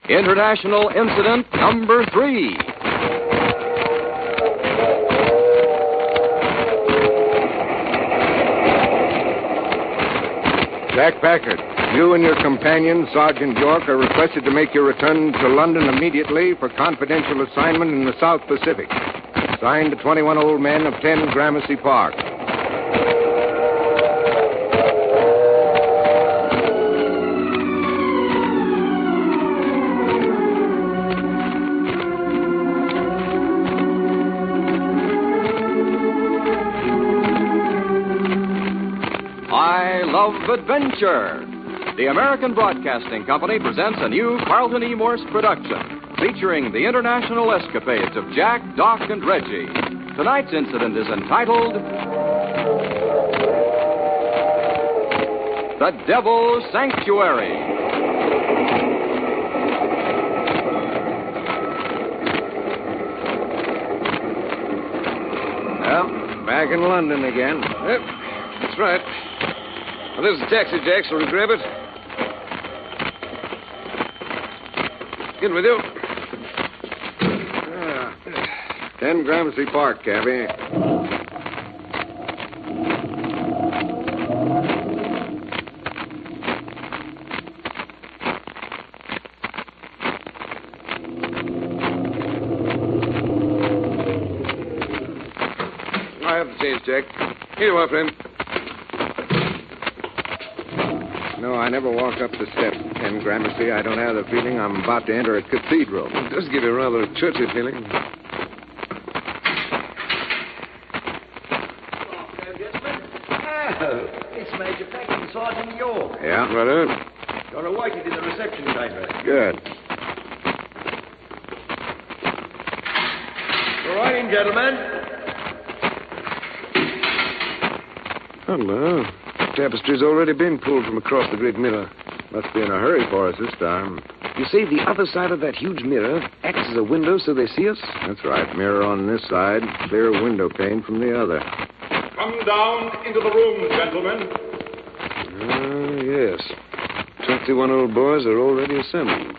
International Incident Number 3. Jack Packard, you and your companion, Sergeant York, are requested to make your return to London immediately for confidential assignment in the South Pacific. Signed to 21 old men of 10 Gramercy Park. I Love Adventure. The American Broadcasting Company presents a new Carlton E. Morse production featuring the international escapades of Jack, Doc, and Reggie. Tonight's incident is entitled The Devil's Sanctuary. Well, back in London again. Yep, that's right. Well, there's a taxi, Jack, so we'll grab it. In with you. 10 Gramercy Park, cabby. I have the change, Jack. Here you are, friend. No, I never walk up the steps, 10 Gramercy. I don't have the feeling I'm about to enter a cathedral. It does give you rather a churchy feeling. It's Major Packard, Sergeant York. Yeah? Righto. You're awaited in the reception chamber. Good. All right, in, gentlemen. Hello. Tapestry's already been pulled from across the great mirror. Must be in a hurry for us this time. You say the other side of that huge mirror acts as a window so they see us? That's right. Mirror on this side, clear window pane from the other. Come down into the room, gentlemen. Yes. 21 old boys are already assembled.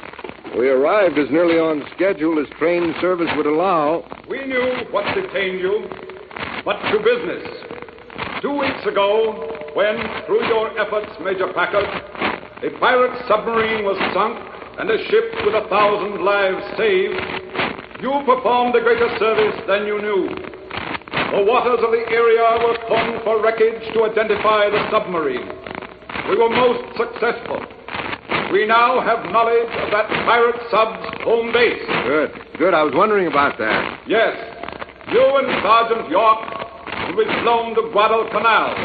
We arrived as nearly on schedule as train service would allow. We knew what detained you, but to business. 2 weeks ago, when, through your efforts, Major Packard, a pirate submarine was sunk and a ship with 1,000 lives saved, you performed a greater service than you knew. The waters of the area were combed for wreckage to identify the submarine. We were most successful. We now have knowledge of that pirate sub's home base. Good. I was wondering about that. Yes. You and Sergeant York will be flown to Guadalcanal,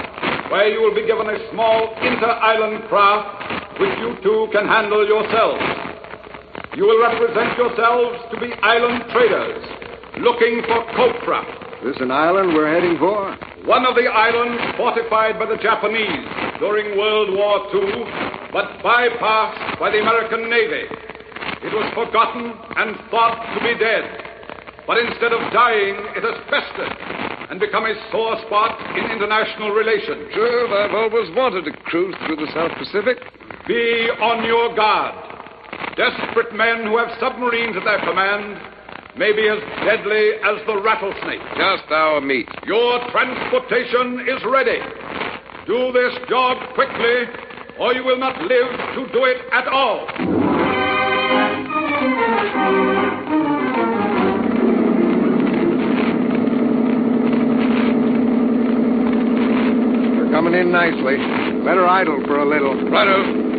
where you will be given a small inter-island craft which you two can handle yourselves. You will represent yourselves to be island traders looking for copra. This an island we're heading for? One of the islands fortified by the Japanese during World War II, but bypassed by the American Navy. It was forgotten and thought to be dead. But instead of dying, it has festered and become a sore spot in international relations. Sure, I've always wanted to cruise through the South Pacific. Be on your guard. Desperate men who have submarines at their command may be as deadly as the rattlesnake. Just our meat. Your transportation is ready. Do this job quickly, or you will not live to do it at all. We're coming in nicely. Better idle for a little. Righto.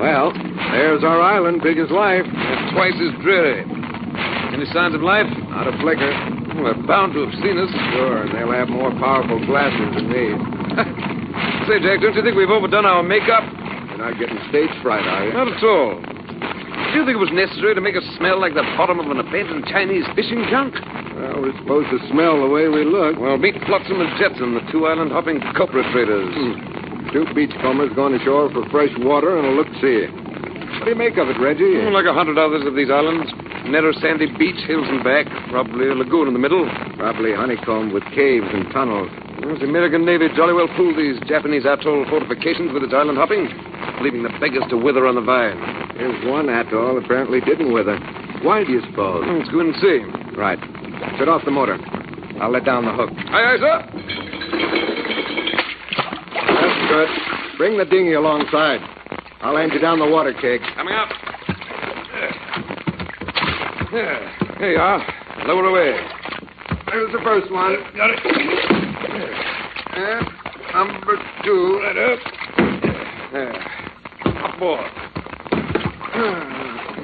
Well, there's our island, big as life. It's twice as dreary. Any signs of life? Not a flicker. Well, they're bound to have seen us. Sure, and they'll have more powerful glasses than these. Say, Jack, don't you think we've overdone our makeup? You're not getting stage fright, are you? Not at all. Do you think it was necessary to make us smell like the bottom of an abandoned Chinese fishing junk? Well, we're supposed to smell the way we look. Well, meet Flotsam and Jetsam, the 2 island-hopping copra traders. 2 beachcombers going ashore for fresh water and a look-see. What do you make of it, Reggie? Like 100 others of these islands. Narrow sandy beach, hills and back. Probably a lagoon in the middle. Probably honeycombed with caves and tunnels. Well, the American Navy jolly well fooled these Japanese atoll fortifications with its island hopping, leaving the beggars to wither on the vine. Here's one atoll apparently didn't wither. Why do you suppose? Let's go and see. Right. Shut off the motor. I'll let down the hook. Aye, aye, sir. That's good. Bring the dinghy alongside. I'll hand you down the water keg. Coming up. Here you are. Lower away. There's the first one. Got it. And number 2. Right up. There. Up board.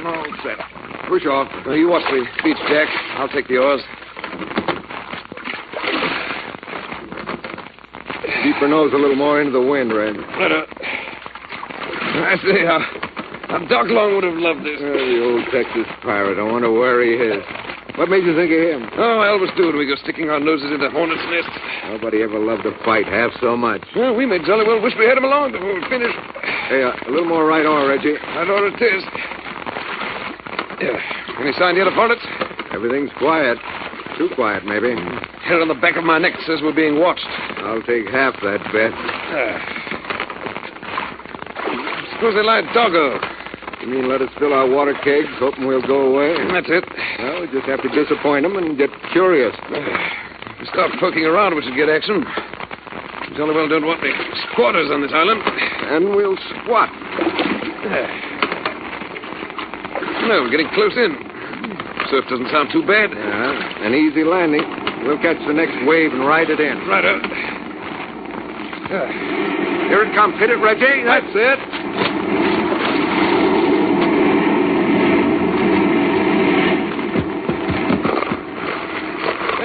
All set. Push off. Well, you watch the beach, Jack. I'll take the oars. Keep her nose a little more into the wind, Red. Right up. I say, Doc Long would have loved this. The old Texas pirate. I wonder where he is. What made you think of him? Oh, I always do when we go sticking our noses into hornets' nests. Nobody ever loved a fight half so much. Well, we may jolly well wish we had him along before we finish. Hey, a little more right oar, Reggie. Right on it is. Yeah. Any sign yet of hornets? Everything's quiet. Too quiet, maybe. Hair on the back of my neck says we're being watched. I'll take half that bet. Suppose they lie doggo. You mean let us fill our water kegs, hoping we'll go away? That's it. Well, we just have to disappoint them and get curious. If we start poking around, we should get action. We jolly well don't want any squatters on this island. And we'll squat. No, we're getting close in. Surf doesn't sound too bad. Yeah, an easy landing. We'll catch the next wave and ride it in. Right up. Here it comes. Hit it, Reggie. That's it.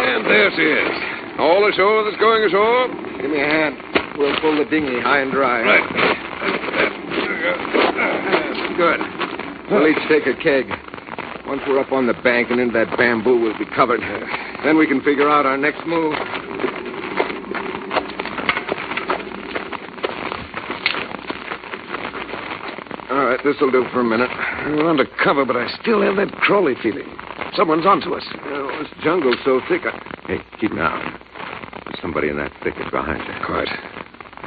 And there she is. All ashore that's going ashore. Give me a hand. We'll pull the dinghy high and dry. Right. Good. We'll each take a keg. Once we're up on the bank and into that bamboo, we'll be covered. Then we can figure out our next move. All right, this'll do for a minute. We're under cover, but I still have that crawly feeling. Someone's onto us. This jungle's so thick. Hey, keep an eye out. There's somebody in that thicket behind you. Quiet.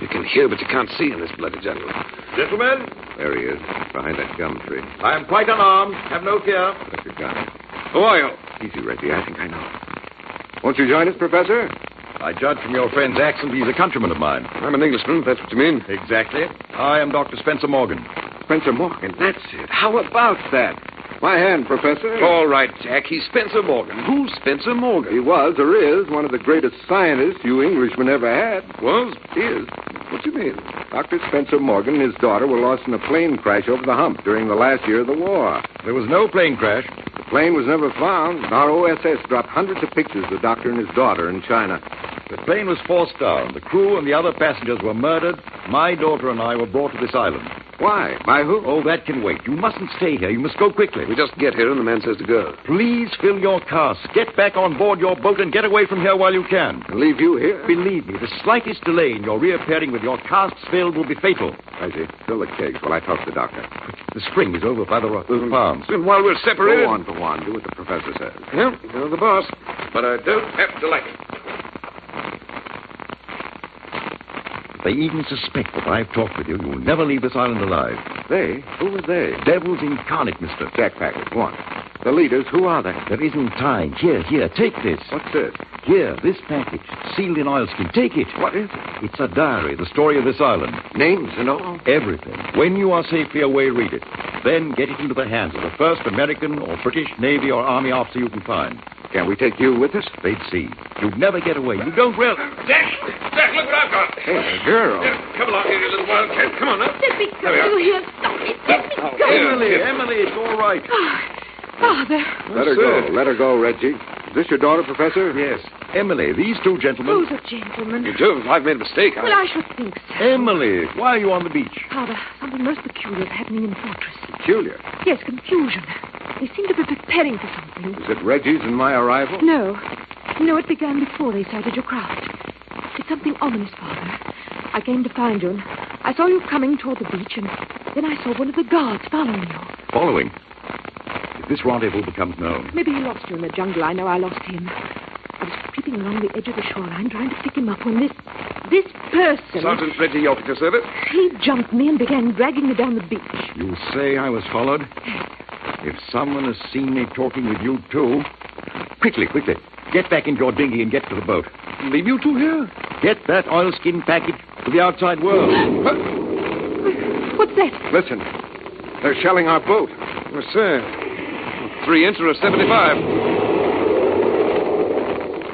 You can hear, but you can't see in this bloody jungle. Gentlemen, There he is, behind that gum tree. I am quite unarmed. Have no fear. Put your gun. Who are you? Easy, Reggie. I think I know. Won't you join us, Professor? I judge from your friend's accent he's a countryman of mine. I'm an Englishman, if that's what you mean. Exactly. I am Dr. Spencer Morgan. Spencer Morgan. That's it. How about that? My hand, Professor. All right, Jack. He's Spencer Morgan. Who's Spencer Morgan? He was, or is, one of the greatest scientists you Englishmen ever had. Was? Is. What do you mean? Dr. Spencer Morgan and his daughter were lost in a plane crash over the hump during the last year of the war. There was no plane crash. The plane was never found. Our OSS dropped hundreds of pictures of the doctor and his daughter in China. The plane was forced down. The crew and the other passengers were murdered. My daughter and I were brought to this island. Why? By who? Oh, that can wait. You mustn't stay here. You must go quickly. We just get here and the man says to go. Please fill your casks. Get back on board your boat and get away from here while you can. Leave you here? Believe me, the slightest delay in your reappearing with your casks filled will be fatal. Reggie, fill the kegs while I talk to the doctor. The spring is over by the farms. Then while we're separated... Go on, go on. Do what the professor says. Yeah, you're the boss. But I don't have to like it. If they even suspect that I've talked with you, you'll never leave this island alive. They? Who are they? Devils incarnate, mister. Jackpackers. Go on. The leaders, who are they? There isn't time. Here, take this. What's this? Here, this package, sealed in oilskin. Take it. What is it? It's a diary, the story of this island. Names and all? Everything. When you are safely away, read it. Then get it into the hands of the first American or British Navy or Army officer you can find. Can we take you with us? They'd see. You'd never get away. You don't really... Jack, look what I've got. Hey, a girl. Come along here, you little wildcat. Come on, now. Let me go. You hear? Stop it. Let me go. Emily, it's all right. Father. Let her go. Let her go, Reggie. Is this your daughter, Professor? Yes. Emily, these two gentlemen... Who's a gentleman? You do. I've made a mistake. Well, I should think so. Emily, why are you on the beach? Father, something most peculiar is happening in the fortress. Peculiar. Yes, confusion. They seem to be preparing for something. Is it Reggie's and my arrival? No. No, it began before they sighted your craft. It's something ominous, Father. I came to find you, and I saw you coming toward the beach, and then I saw one of the guards following you. Following? If this rendezvous becomes known... Maybe he lost you in the jungle. I know I lost him. I was limping along the edge of the shoreline trying to pick him up when this person... Sergeant Reggie York at your service. He jumped me and began dragging me down the beach. You say I was followed? If someone has seen me talking with you, too... Quickly. Get back into your dinghy and get to the boat. Leave you two here? Get that oilskin package to the outside world. What's that? Listen. They're shelling our boat. Yes, sir. 3 inch or a 75.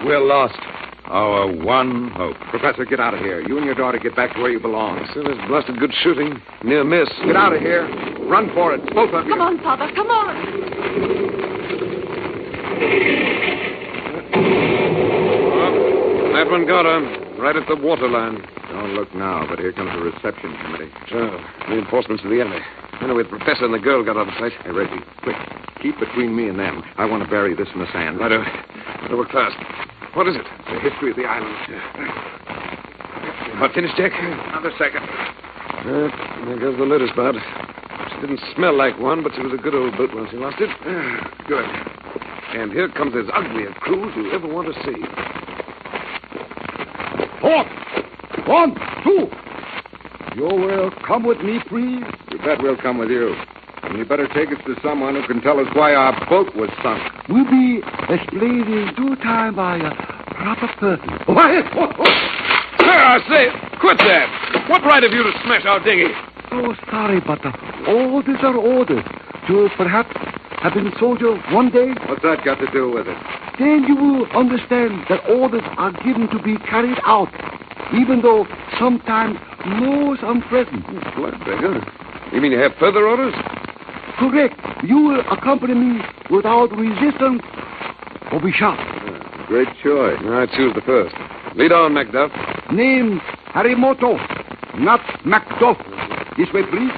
We're lost. Our one hope. Professor, get out of here. You and your daughter get back to where you belong. Yes, sir, there's blasted good shooting. Near miss. Get out of here. Run for it, both of you. Come on, Father, come on. That one got her. Right at the waterline. Don't look now, but here comes the reception committee. Sure. Reinforcements to the enemy. Anyway, the professor and the girl got out of sight. Hey, Reggie, quick. Keep between me and them. I want to bury this in the sand. Righto. Better work fast. What is it? The history of the island. About finished, Jack? Another second. There goes the lettuce spout. She didn't smell like one, but she was a good old boat when she lost it. Good. And here comes as ugly a cruise you ever want to see. Halt! 1, 2. You will come with me, please? You bet we'll come with you. And you better take us to someone who can tell us why our boat was sunk. Will be explained in due time by a proper person. What? There, I say, quit that. What right have you to smash our dinghy? Oh, sorry, but orders are orders. You perhaps have been a soldier one day? What's that got to do with it? Then you will understand that orders are given to be carried out, even though sometimes most unpleasant. Blood beggar. You mean you have further orders? Correct. You will accompany me without resistance or be shot. Great choice. I choose the first. Lead on, Macduff. Name Harimoto, not Macduff. This way, please.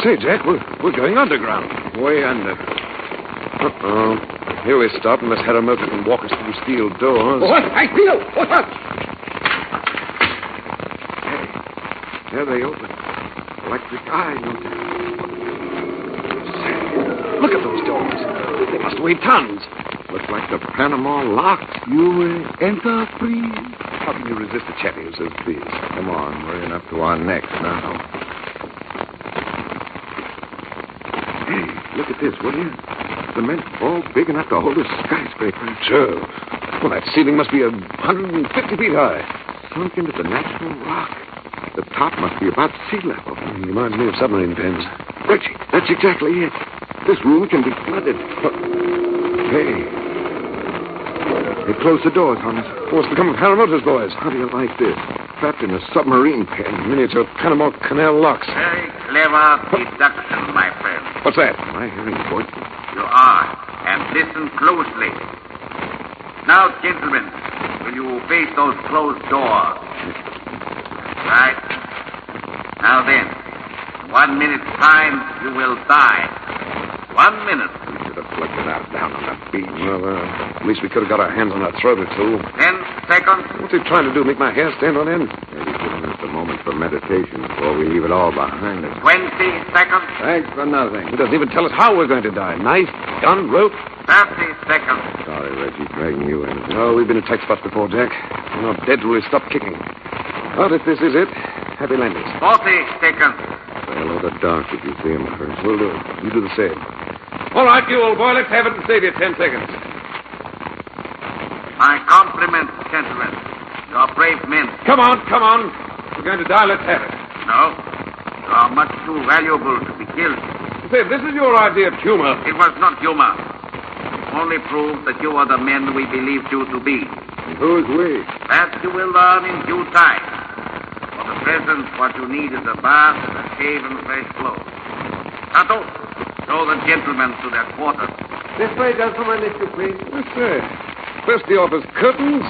Say, Jack, we're going underground. Way under. Uh-oh. Here we stop unless Harimoto can walk us through steel doors. What? I feel. What's up? Hey, there they open. Electric eye. Say, look at those doors. They must weigh tons. Looks like the Panama locks. You will enter free. How can you resist a chappie who says please? Come on, we're in up to our necks now. Hey, look at this, will you? Cement all big enough to hold a skyscraper. Sure. Well, that ceiling must be 150 feet high. Sunk into the natural rock. The top must be about sea level. Reminds me of submarine pens. Reggie, that's exactly it. This room can be flooded. Hey. They closed the doors on us. What's become of Harimoto's boys? How do you like this? Trapped in a submarine pen. Miniature Panama Canal locks. Very clever deduction, my friend. What's that? Am I hearing voices? You are. And listen closely. Now, gentlemen, will you face those closed doors? Right. Now then, in 1 minute's time, you will die. 1 minute. We should have plugged it out down on the beach. Well, at least we could have got our hands on that throat or two. 10 seconds. What's he trying to do, make my hair stand on end? Maybe giving us a moment for meditation before we leave it all behind us. 20 seconds. Thanks for nothing. He doesn't even tell us how we're going to die. Knife, gun, rope. 30 seconds. Sorry, Reggie, dragging you in. Oh, we've been in tight spots before, Jack. We're not dead till we stop kicking. But if this is it, happy landings. 40 seconds. Say hello to Doc if you see him first. Will do. You do the same. All right, you old boy, let's have it and save you 10 seconds. My compliments, gentlemen. You're brave men. Come on. We're going to die, let's have it. No. You are much too valuable to be killed. Say, this is your idea of humor. It was not humor. Only proves that you are the men we believed you to be. And who's we? That you will learn in due time. For the present, what you need is a bath, a shave, and fresh clothes. Tato, show the gentlemen to their quarters. This way, gentlemen, if you please. Let's say. First he offers curtains,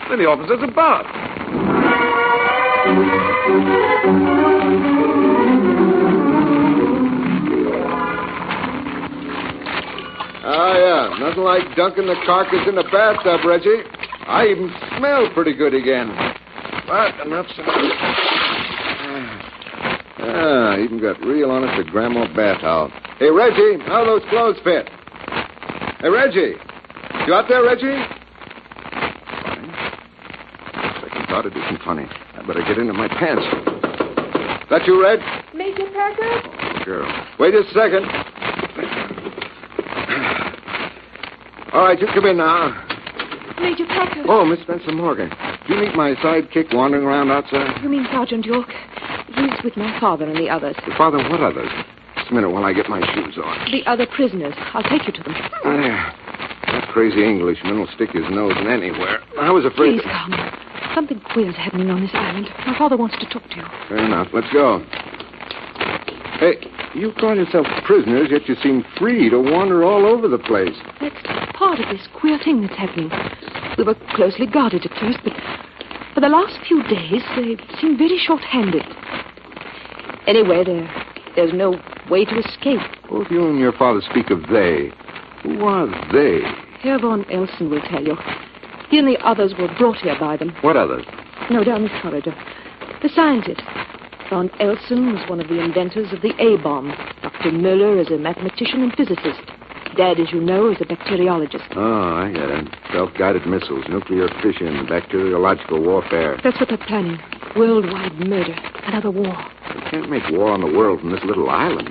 then he offers us a bath. Ah, yeah. Nothing like dunking the carcass in the bathtub, Reggie. I even smell pretty good again. But enough said. Even got real honest to Grandma bath towel. Hey, Reggie, how those clothes fit? Hey, Reggie. You out there, Reggie? Second thought it isn't funny. I better get into my pants. That you, Reg? Major Packard? Oh, girl. Wait just a second. All right, you come in now. Major Packard. Oh, Miss Spencer Morgan. Did you meet my sidekick wandering around outside? You mean Sergeant York? He's with my father and the others. Your father, what others? Just a minute while I get my shoes on. The other prisoners. I'll take you to them. There. That crazy Englishman will stick his nose in anywhere. I was afraid... Please calm down. Something queer's happening on this island. My father wants to talk to you. Fair enough. Let's go. Hey, you call yourself prisoners, yet you seem free to wander all over the place. That's part of this queer thing that's happening. We were closely guarded at first, but for the last few days, they seem very short-handed. Anyway, there's no way to escape. Both you and your father speak of they. Who are they? Herr von Elsen will tell you. He and the others were brought here by them. What others? No, down this corridor. The scientists. Von Elsen was one of the inventors of the A-bomb. Dr. Müller is a mathematician and physicist. Dad, as you know, is a bacteriologist. Oh, I get it. Self-guided missiles, nuclear fission, bacteriological warfare. That's what they're planning. Worldwide murder. Another war. You can't make war on the world from this little island.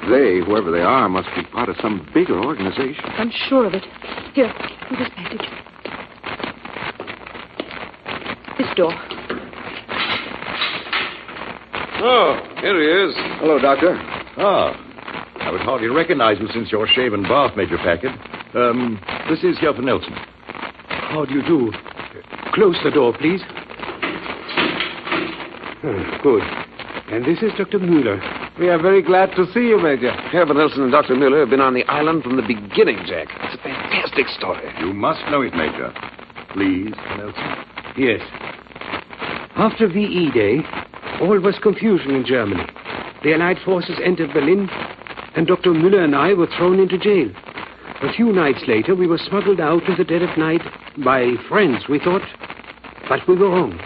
They, whoever they are, must be part of some bigger organization. I'm sure of it. Here, with this package. This door. Oh, here he is. Hello, Doctor. Ah, I would hardly recognize you since your shaven bath, Major Packard. This is Herr von Elsen. How do you do? Close the door, please. Good. And this is Dr. Müller. We are very glad to see you, Major. Herr von Elsen and Dr. Müller have been on the island from the beginning, Jack. It's a fantastic story. You must know it, Major. Please, von Elsen. Yes. After VE Day, all was confusion in Germany. The Allied forces entered Berlin, and Dr. Müller and I were thrown into jail. A few nights later, we were smuggled out in the dead of night by friends, we thought. But we were wrong.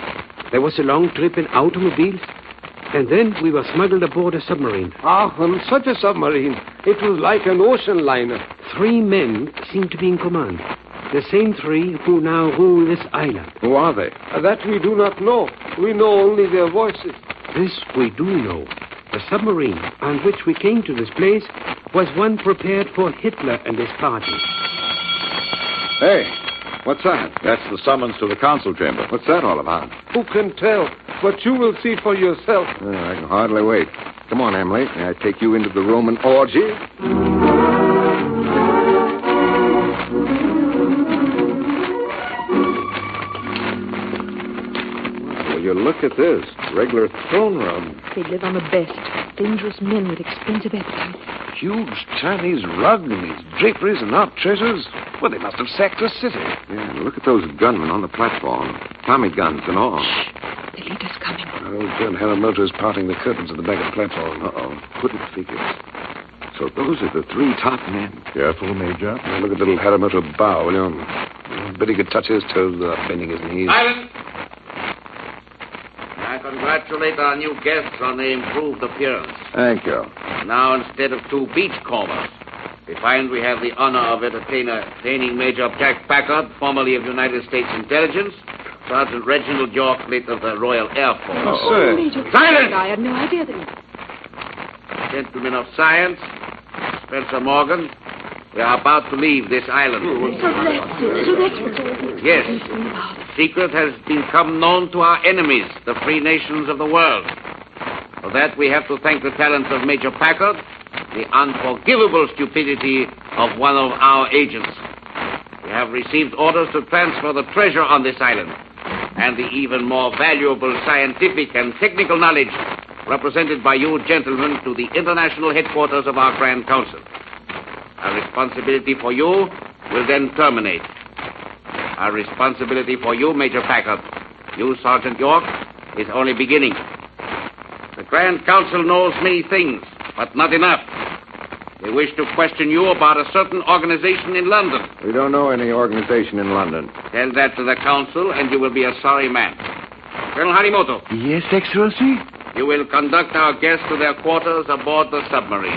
There was a long trip in automobiles, and then we were smuggled aboard a submarine. Such a submarine. It was like an ocean liner. 3 men seemed to be in command. The same 3 who now rule this island. Who are they? That we do not know. We know only their voices. This we do know. The submarine on which we came to this place was one prepared for Hitler and his party. Hey, what's that? That's the summons to the council chamber. What's that all about? Who can tell? But you will see for yourself. I can hardly wait. Come on, Emily. May I take you into the Roman orgy? Well, you look at this. Regular throne room. They live on the best. Dangerous men with expensive appetites. Huge Chinese rug and these draperies and art treasures. Well, they must have sacked a city. Yeah, look at those gunmen on the platform. Tommy guns and all. The leader's coming. Old John Haramoto is parting the curtains at the back of the platform. Uh-oh. Couldn't figure. So those are the 3 top men. Careful, Major. Now look at little Haramoto bow, will you? I bet he could touch his toes without bending his knees. Silence! I congratulate our new guests on their improved appearance. Thank you. Now, instead of 2 beachcombers, we find we have the honor of entertaining Major Jack Packard, formerly of United States Intelligence, Sergeant Reginald York, late of the Royal Air Force. Oh, Major. Silence! I had no idea that... Gentlemen of science, Spencer Morgan, we are about to leave this island. So that's what's all this Yes. is about. Secret has become known to our enemies, the free nations of the world. For that, we have to thank the talents of Major Packard, the unforgivable stupidity of one of our agents. We have received orders to transfer the treasure on this island and the even more valuable scientific and technical knowledge represented by you gentlemen to the international headquarters of our Grand Council. Our responsibility for you will then terminate. Our responsibility for you, Major Packard, you, Sergeant York, is only beginning. The Grand Council knows many things, but not enough. We wish to question you about a certain organization in London. We don't know any organization in London. Tell that to the council, and you will be a sorry man. Colonel Harimoto. Yes, Excellency? You will conduct our guests to their quarters aboard the submarine.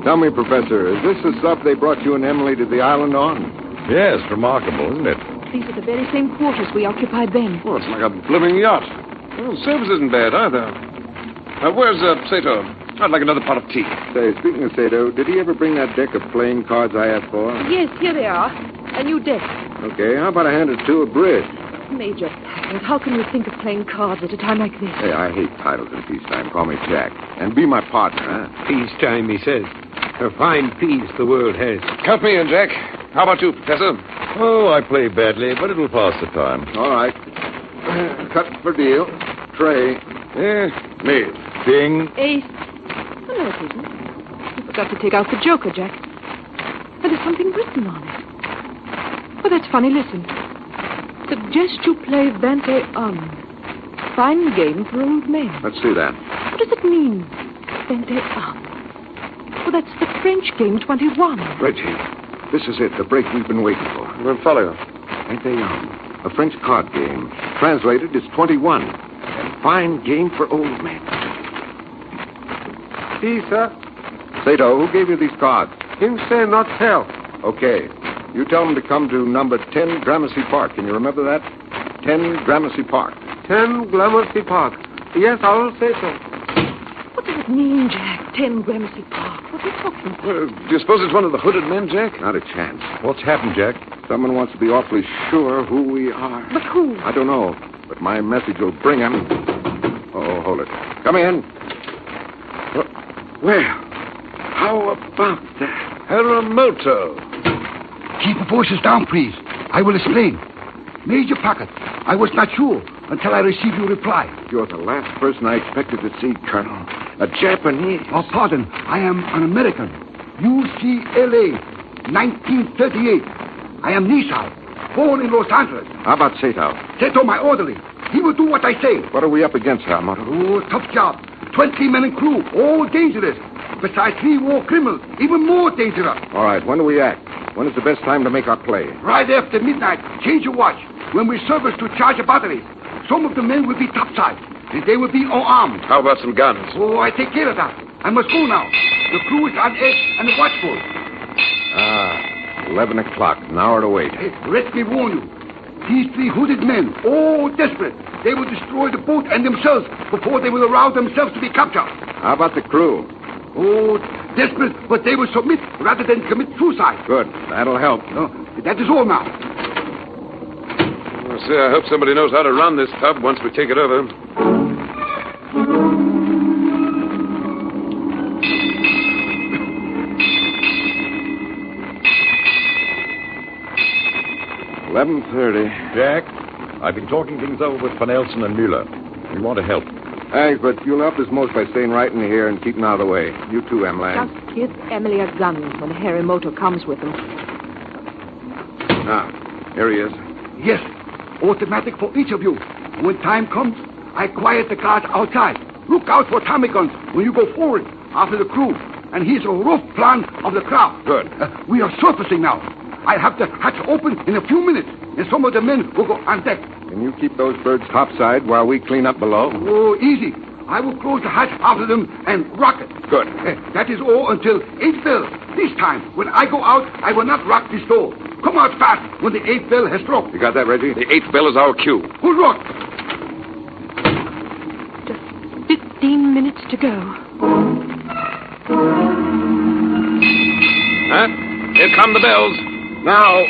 Tell me, Professor, is this the stuff they brought you and Emily to the island on? Yes, remarkable, isn't it? These are the very same quarters we occupied then. Oh, it's like a blooming yacht. Well, service isn't bad either. Where's Sato? I'd like another pot of tea. Say, speaking of Sato, did he ever bring that deck of playing cards I asked for? Yes, here they are. A new deck. Okay, how about a hand or two of bridge? Major Packard, how can you think of playing cards at a time like this? Hey, I hate titles in peacetime. Call me Jack. And be my partner, huh? Peacetime, he says. A fine peace the world has. Count me in, Jack. How about you, Professor? Oh, I play badly, but it'll pass the time. All right. Cut for deal. Trey. Me. King. Ace. Oh, no, it isn't. You forgot to take out the joker, Jack. But there's something written on it. Oh, that's funny. Listen. Suggest you play 21. Fine game for old men. Let's see that. What does it mean, 21? Well, that's the French game, 21. Reggie, this is it, the break we've been waiting for. We'll follow you. 21. A French card game. Translated is 21. A fine game for old men. See, sir. Sato, who gave you these cards? Him say not tell. Okay. You tell them to come to number 10 Gramercy Park. Can you remember that? 10 Gramercy Park. 10 Gramercy Park. Yes, I will say so. What does it mean, Jack? 10 Gramercy Park. What are you talking about? Do you suppose it's one of the hooded men, Jack? Not a chance. What's happened, Jack? Someone wants to be awfully sure who we are. But who? I don't know, but my message will bring him. Oh, hold it. Come in. Well, how about that? Harimoto. Keep the voices down, please. I will explain. Major Packard, I was not sure until I received your reply. You're the last person I expected to see, Colonel. A Japanese. Oh, pardon. I am an American. UCLA, 1938. I am Nissan, born in Los Angeles. How about Sato? Sato, my orderly. He will do what I say. What are we up against, Harimoto? Oh, tough job. 20 men and crew, all dangerous. Besides 3 war criminals, even more dangerous. All right, when do we act? When is the best time to make our play? Right after midnight. Change your watch. When we service to charge a battery, some of the men will be topside, and they will be unarmed. How about some guns? Oh, I take care of that. I must go now. The crew is on edge and watchful. 11 o'clock. An hour to wait. Hey, let me warn you. These 3 hooded men, all desperate. They will destroy the boat and themselves before they will allow themselves to be captured. How about the crew? Oh, desperate, but they will submit rather than commit suicide. Good. That'll help. No, that is all now. Well, see, I hope somebody knows how to run this tub once we take it over. $11:30. Jack, I've been talking things over with Van Elsen and Mueller. We want to help. Thanks, but you'll help us most by staying right in here and keeping out of the way. You too, Emily. Just give Emily a gun when Harimoto comes with him. Here he is. Yes, automatic for each of you. When time comes, I quiet the guards outside. Look out for Tommy guns when you go forward after the crew. And here's a rough plan of the craft. Good. We are surfacing now. I'll have the hatch open in a few minutes, and some of the men will go on deck. Can you keep those birds topside while we clean up below? Oh, easy. I will close the hatch after them and rock it. Good. That is all until 8 bells. This time, when I go out, I will not rock this door. Come out fast when the 8th bell has struck. You got that, Reggie? The 8th bell is our cue. Good luck. Just 15 minutes to go. Huh? Here come the bells. Now.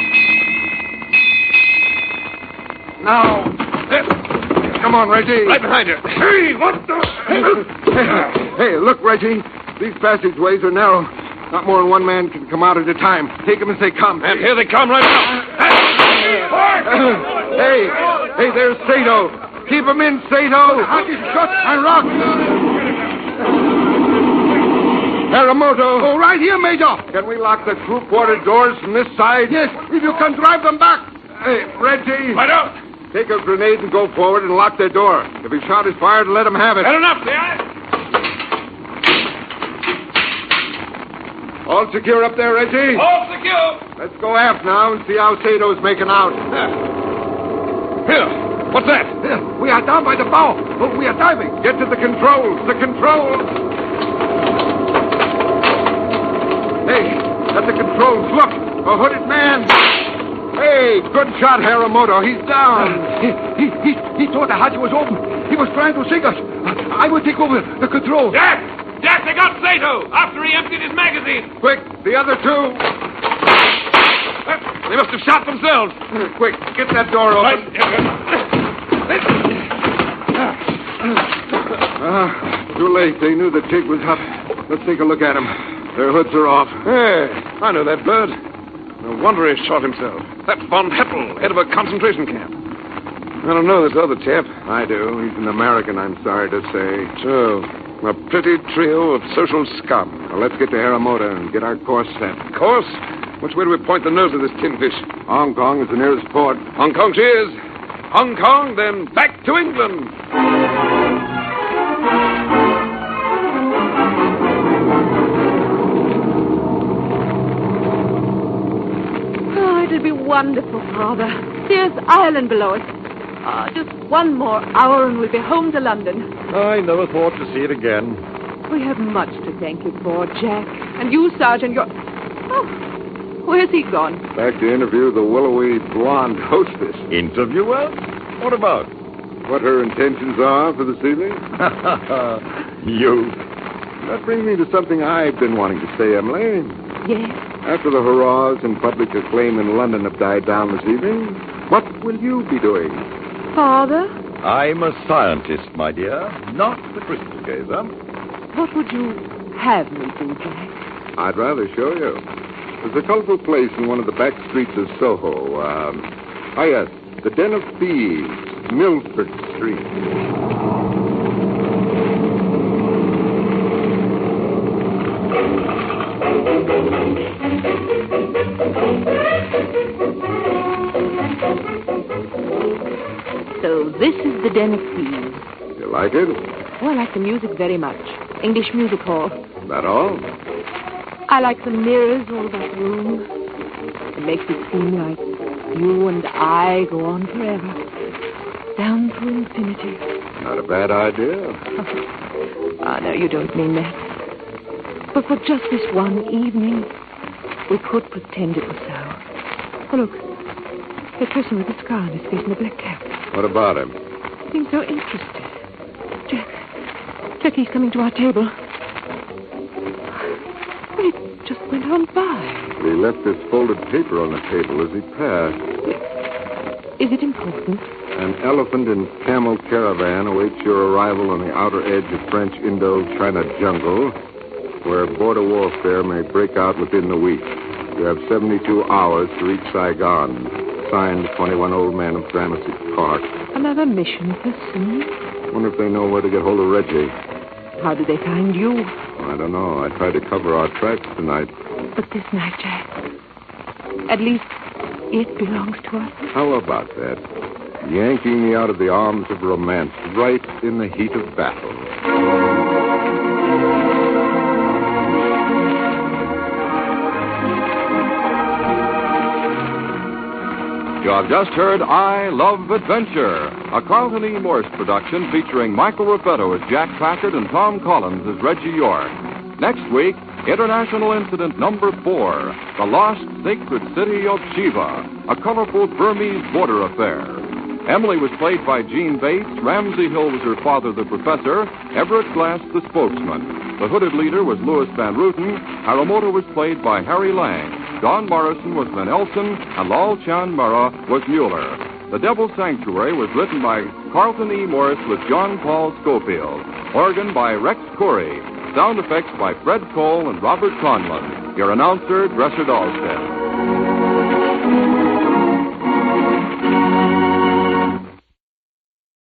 Come on, Reggie. Right behind you. Hey, what the... Hey, look, Reggie. These passageways are narrow. Not more than one man can come out at a time. Take them as they come. And here they come right now. Hey, there's Sato. Keep him in, Sato. The hatch is shut and rocked. Haramoto. Oh, right here, Major. Can we lock the crew quarter doors from this side? Yes, if you can drive them back. Hey, Reggie. Right out. Take a grenade and go forward and lock their door. If a shot is fired, let them have it. Fair enough, yeah? All secure up there, Reggie? All secure. Let's go aft now and see how Sato's making out. Here. What's that? We are down by the bow. Oh, we are diving. Get to the controls. The controls. Hey, at the controls. Look, a hooded man. Hey, good shot, Haramoto. He's down. He thought the hatch was open. He was trying to sink us. I will take over the control. Jack, they got Sato after he emptied his magazine. Quick, the other two. They must have shot themselves. Quick, get that door open. Too late. They knew the TIG was up. Let's take a look at them. Their hoods are off. Hey, I know that bird. No wonder he shot himself. That's von Heppel, head of a concentration camp. I don't know this other chap. I do. He's an American, I'm sorry to say. So, a pretty trio of social scum. Well, let's get to Haramoto and get our course set. Course? Which way do we point the nose of this tinfish? Hong Kong is the nearest port. Hong Kong, cheers. Hong Kong, then back to England. It'll be wonderful, Father. There's Ireland below us. Just one more hour and we'll be home to London. I never thought to see it again. We have much to thank you for, Jack. And you, Sergeant, you're... Oh, where's he gone? Back to interview the willowy blonde hostess. Interview her? What about? What her intentions are for this evening? You. That brings me to something I've been wanting to say, Emily. Yes? After the hurrahs and public acclaim in London have died down this evening, what will you be doing? Father? I'm a scientist, my dear, not the crystal gazer. What would you have me do, Jack? I'd rather show you. There's a colorful place in one of the back streets of Soho. Yes, the Den of Thieves, Milford Street. So this is the Den of Thieves. You like it? Oh, I like the music very much. English music hall. That all? I like the mirrors all about the room. It makes it seem like you and I go on forever. Down to infinity. Not a bad idea. No, you don't mean that. But for just this one evening, we could pretend it was so. Oh, look. The person with the scar on his face and the black cap. What about him? Seems so interested. Jack, he's coming to our table. Well, he just went on by. He left this folded paper on the table as he passed. Is it important? An elephant and camel caravan awaits your arrival on the outer edge of French Indo-China jungle, where border warfare may break out within the week. You have 72 hours to reach Saigon. Signed, 21 old men of Gramercy Park. Another mission for soon. Wonder if they know where to get hold of Reggie. How did they find you? I don't know. I tried to cover our tracks tonight. But this night, Jack, at least it belongs to us. How about that? Yanking me out of the arms of romance right in the heat of battle. You have just heard I Love Adventure, a Carlton E. Morse production featuring Michael Raffetto as Jack Packard and Tom Collins as Reggie York. Next week, International Incident Number 4, The Lost Sacred City of Shiva, a colorful Burmese border affair. Emily was played by Jean Bates, Ramsey Hill was her father, the professor, Everett Glass, the spokesman. The hooded leader was Louis Van Ruten, Haramoto was played by Harry Lang. Don Morrison was Van Elson, and Lal Chan Murrah was Mueller. The Devil's Sanctuary was written by Carlton E. Morse with John Paul Schofield. Organ by Rex Corey. Sound effects by Fred Cole and Robert Conlon. Your announcer, Dresser Dahlstedt.